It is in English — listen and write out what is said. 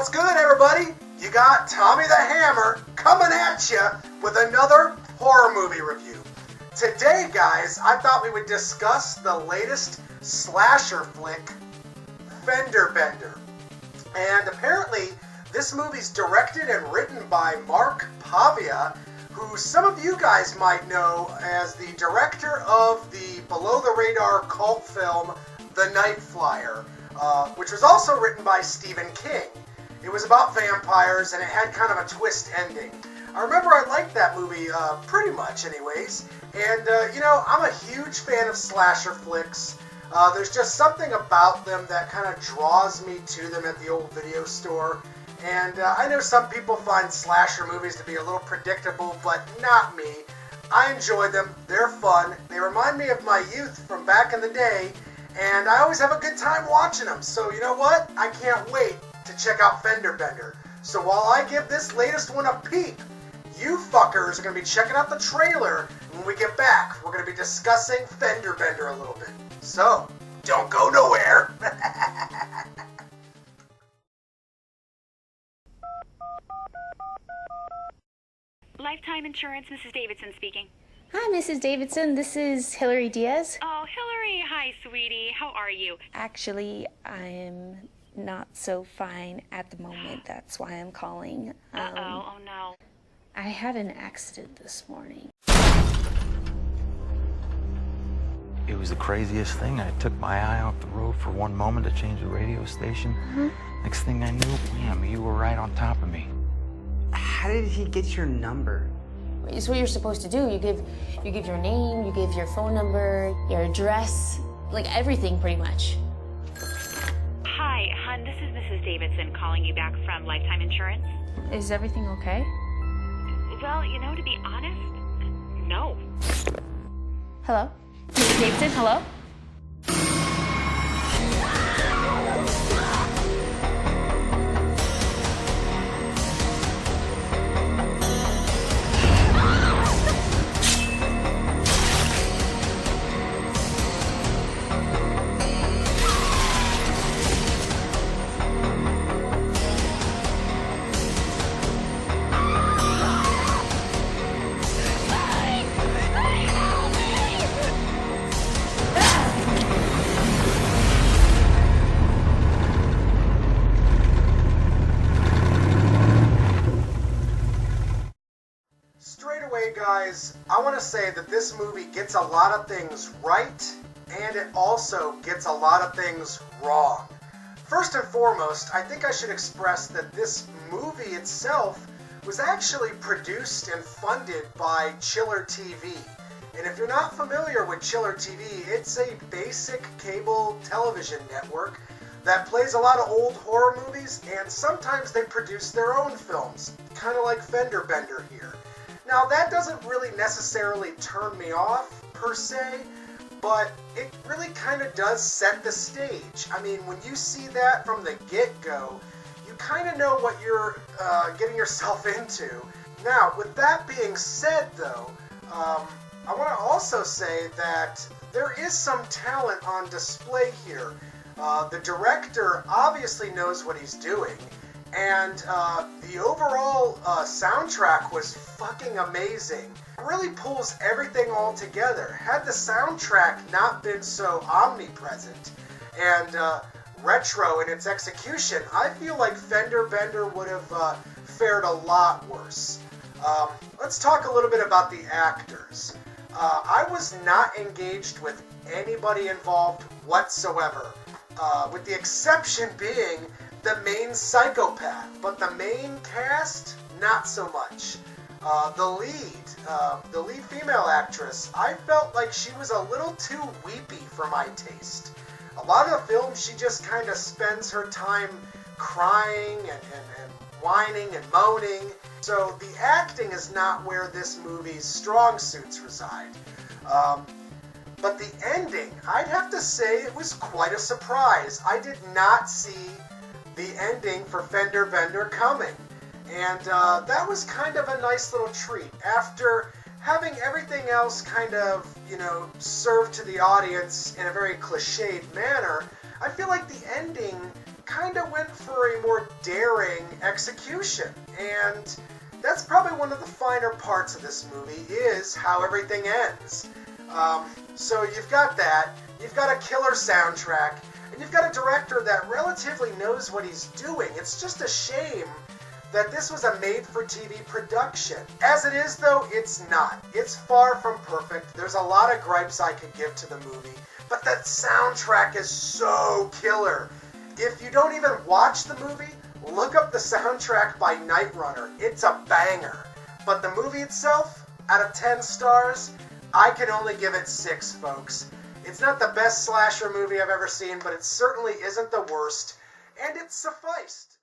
What's good, everybody? You got Tommy the Hammer coming at you with another horror movie review. Today, guys, I thought we would discuss the latest slasher flick, Fender Bender. And apparently, this movie's directed and written by Mark Pavia, who some of you guys might know as the director of the below-the-radar cult film, The Night Flyer, which was also written by Stephen King. It was about vampires, and it had kind of a twist ending. I remember I liked that movie pretty much anyways, and I'm a huge fan of slasher flicks. There's just something about them that kind of draws me to them at the old video store. And I know some people find slasher movies to be a little predictable, but not me. I enjoy them. They're fun. They remind me of my youth from back in the day, and I always have a good time watching them. So you know what? I can't wait to check out Fender Bender. So while I give this latest one a peep, you fuckers are going to be checking out the trailer. When we get back, we're going to be discussing Fender Bender a little bit. So, don't go nowhere. Lifetime Insurance, Mrs. Davidson speaking. Hi, Mrs. Davidson. This is Hillary Diaz. Oh, Hillary, hi, sweetie. How are you? Actually, I'm not so fine at the moment. That's why I'm calling. Oh no. I had an accident this morning. It was the craziest thing. I took my eye off the road for one moment to change the radio station. Next thing I knew, bam, you were right on top of me. How did he get your number? It's what you're supposed to do. You give your name, you give your phone number, your address, like everything pretty much. Hi, hon, this is Mrs. Davidson calling you back from Lifetime Insurance. Is everything okay? Well, to be honest, no. Hello? Mrs. Davidson, hello? Guys, I want to say that this movie gets a lot of things right, and it also gets a lot of things wrong. First and foremost, I think I should express that this movie itself was actually produced and funded by Chiller TV. And if you're not familiar with Chiller TV, it's a basic cable television network that plays a lot of old horror movies, and sometimes they produce their own films, kind of like Fender Bender here. Now, that doesn't really necessarily turn me off, per se, but it really kind of does set the stage. I mean, when you see that from the get-go, you kind of know what you're getting yourself into. Now, with that being said, though, I want to also say that there is some talent on display here. The director obviously knows what he's doing. And the overall soundtrack was fucking amazing. It really pulls everything all together. Had the soundtrack not been so omnipresent and retro in its execution, I feel like Fender Bender would have fared a lot worse. Let's talk a little bit about the actors. I was not engaged with anybody involved whatsoever, with the exception being the main psychopath, but the main cast, not so much. The lead female actress, I felt like she was a little too weepy for my taste. A lot of the film, she just kind of spends her time crying and whining and moaning. So the acting is not where this movie's strong suits reside. But the ending, I'd have to say it was quite a surprise. I did not see the ending for Fender Bender coming. And that was kind of a nice little treat. After having everything else kind of, served to the audience in a very cliched manner, I feel like the ending kind of went for a more daring execution. And that's probably one of the finer parts of this movie, is how everything ends. So you've got that, you've got a killer soundtrack, and you've got a director that relatively knows what he's doing. It's just a shame that this was a made-for-TV production. As it is, though, it's not. It's far from perfect. There's a lot of gripes I could give to the movie, but that soundtrack is so killer. If you don't even watch the movie, look up the soundtrack by Night Runner. It's a banger. But the movie itself, out of 10 stars, I can only give it 6, folks. It's not the best slasher movie I've ever seen, but it certainly isn't the worst, and it sufficed.